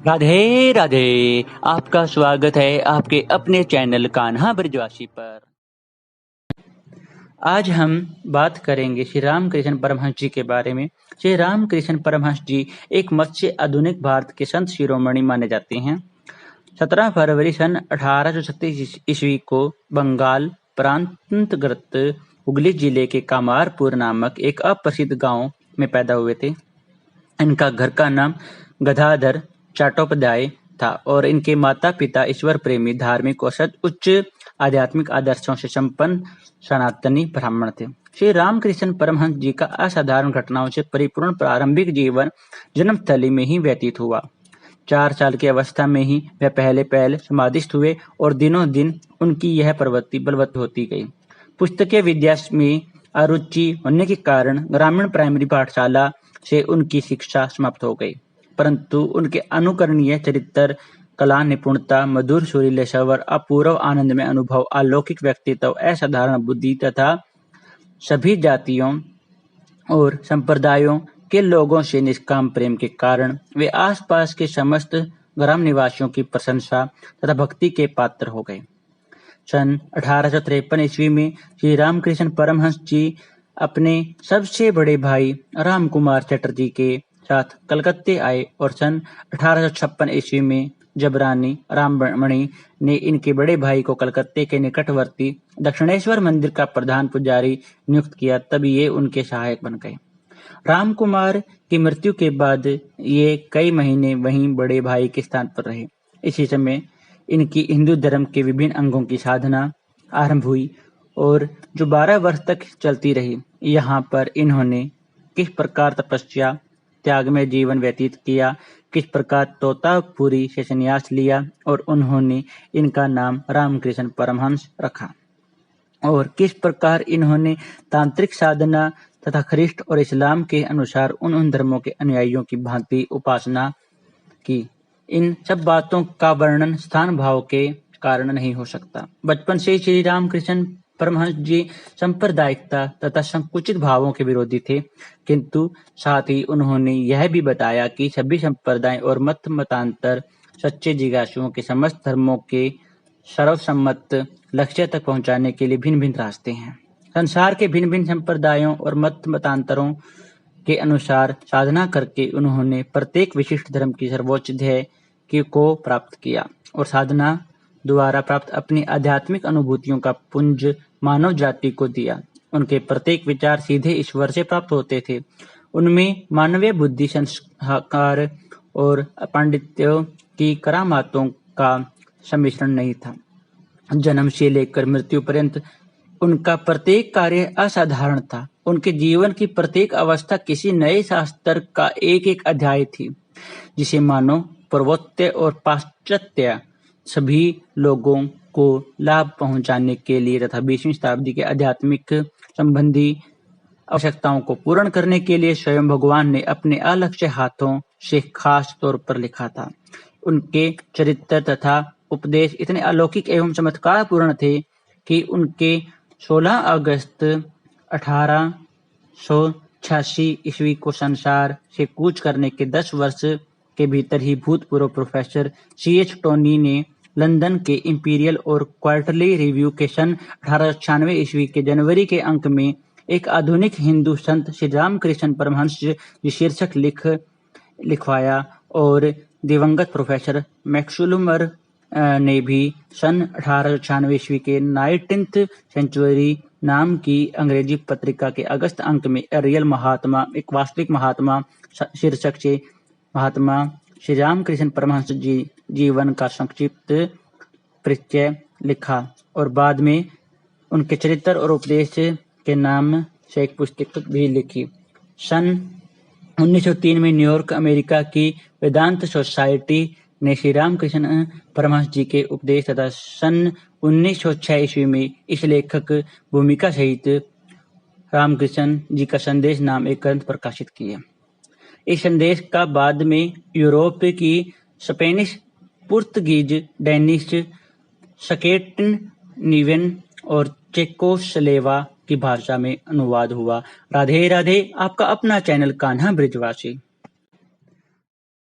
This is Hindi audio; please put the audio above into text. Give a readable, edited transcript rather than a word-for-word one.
राधे राधे। आपका स्वागत है आपके अपने चैनल कान्हा ब्रजवासी पर। आज हम बात करेंगे श्री रामकृष्ण परमहंस जी के बारे में। श्री रामकृष्ण परमहंस जी एक मत से आधुनिक भारत के संत शिरोमणि माने जाते हैं। 17 फरवरी सन 1836 ईस्वी को बंगाल प्रांतर्गत हुगली जिले के कामारपुर नामक एक अप्रसिद्ध गांव में पैदा हुए थे। इनका घर का नाम गदाधर चट्टोपाध्याय था और इनके माता पिता ईश्वर प्रेमी, धार्मिक और उच्च आध्यात्मिक आदर्शों से संपन्न सनातनी ब्राह्मण थे। श्री रामकृष्ण परमहंस जी का असाधारण घटनाओं से परिपूर्ण प्रारंभिक जीवन जन्मस्थली में ही व्यतीत हुआ। 4 साल की अवस्था में ही वह पहले समाधिस्थ हुए और दिनों दिन उनकी यह प्रवृत्ति बलवत्त होती गई। पुस्तकीय विद्या में अरुचि होने के कारण ग्रामीण प्राइमरी पाठशाला से उनकी शिक्षा समाप्त हो गई, परंतु उनके अनुकरणीय चरित्र, कला निपुणता, मधुर सुरीले स्वर, अपूर्व आनंदमय अनुभव, अलौकिक व्यक्तित्व, असाधारण बुद्धि तथा सभी जातियों और संप्रदायों के लोगों से निष्काम प्रेम के कारण वे आसपास के समस्त ग्राम निवासियों की प्रशंसा तथा भक्ति के पात्र हो गए। सन 1853 ईस्वी में श्री रामकृष्ण परमहंस जी अपने सबसे बड़े भाई राम कुमार चटर्जी के साथ कलकत्ते आए और सन 1856 ईस्वी में जब रानी राममणि ने इनके बड़े भाई को कलकत्ते के निकटवर्ती दक्षिणेश्वर मंदिर का प्रधान पुजारी नियुक्त किया, तब ये उनके सहायक बन गए। राम कुमार की मृत्यु के बाद ये कई महीने वहीं बड़े भाई के स्थान पर रहे। इसी समय इनकी हिंदू धर्म के विभिन्न अंगों की साधना आरंभ हुई और जो 12 वर्ष तक चलती रही। यहाँ पर इन्होंने किस प्रकार तपस्या त्याग में जीवन व्यतीत किया, किस प्रकार तोतापुरी से संन्यास लिया और उन्होंने इनका नाम रामकृष्ण परमहंस रखा, और किस प्रकार इन्होंने तांत्रिक साधना तथा ख्रिस्ट और इस्लाम के अनुसार उन धर्मों के अनुयायियों की भांति उपासना की। इन सब बातों का वर्णन स्थान भाव के कारण नहीं हो सकता। बचपन से ही श्री रामकृष्ण परमहंस जी सांप्रदायिकता तथा संकुचित भावों के विरोधी थे, किंतु साथ ही उन्होंने यह भी बताया कि सभी संप्रदाय और मतांतर सच्चे जिज्ञासुओं के समस्त धर्मों के सर्वसम्मत लक्ष्य तक पहुंचाने के लिए भिन्न भिन्न रास्ते हैं। संसार के भिन्न भिन्न संप्रदायों और मतांतरों के अनुसार साधना करके उन्होंने प्रत्येक विशिष्ट धर्म की सर्वोच्च ध्येय को प्राप्त किया और साधना द्वारा प्राप्त अपनी आध्यात्मिक अनुभूतियों का पुंज मानव जाति को दिया। उनके प्रत्येक विचार सीधे ईश्वर से प्राप्त होते थे। उनमें मानवीय बुद्धि, संस्कार और पांडित्य की करामातों का सम्मिश्रण नहीं था। जन्म से लेकर मृत्यु पर्यंत उनका प्रत्येक कार्य असाधारण था। उनके जीवन की प्रत्येक अवस्था किसी नए शास्त्र का एक अध्याय थी, जिसे मानव पूर्वोत्तर और पाश्चात्य सभी लोगों को लाभ पहुंचाने के लिए तथा 20वीं शताब्दी के आध्यात्मिक संबंधी आवश्यकताओं को पूर्ण करने के लिए स्वयं भगवान ने अपने अलक्ष्य हाथों से खास तौर पर लिखा था। उनके चरित्र तथा उपदेश इतने अलौकिक एवं चमत्कारपूर्ण थे कि उनके 16 अगस्त 1886 ईस्वी को संसार से कूच करने के 10 वर्ष के भीतर ही भूतपूर्व प्रोफेसर C.H. टोनी ने लंदन के इंपीरियल और क्वार्टरली रिव्यू के सन 1896 ईस्वी के जनवरी के अंक में एक आधुनिक हिंदू संत श्री रामकृष्ण परमहंस जी शीर्षक लिखवाया और दिवंगत प्रोफेसर मैक्सुलमर ने भी सन 1896 ईस्वी के 19th सेंचुरी नाम की अंग्रेजी पत्रिका के अगस्त अंक में रियल महात्मा, एक वास्तविक महात्मा शीर्षक से महात्मा श्री रामकृष्ण परमहंस जी जीवन का संक्षिप्त परिचय लिखा और बाद में उनके चरित्र और उपदेश के नाम से एक पुस्तक भी लिखी। सन 1903 में न्यूयॉर्क अमेरिका की वेदांत सोसाइटी ने श्री रामकृष्ण परमहंस जी के उपदेश तथा सन 1906 ईस्वी में इस लेखक भूमिका सहित रामकृष्ण जी का संदेश नाम एक ग्रंथ प्रकाशित किया। इस संदेश का बाद में यूरोप की स्पेनिश, पुर्तगीज, डेनिश, स्कैंडिनेवियन और चेकोस्लोवा की भाषा में अनुवाद हुआ। राधे राधे। आपका अपना चैनल कान्हा ब्रजवासी।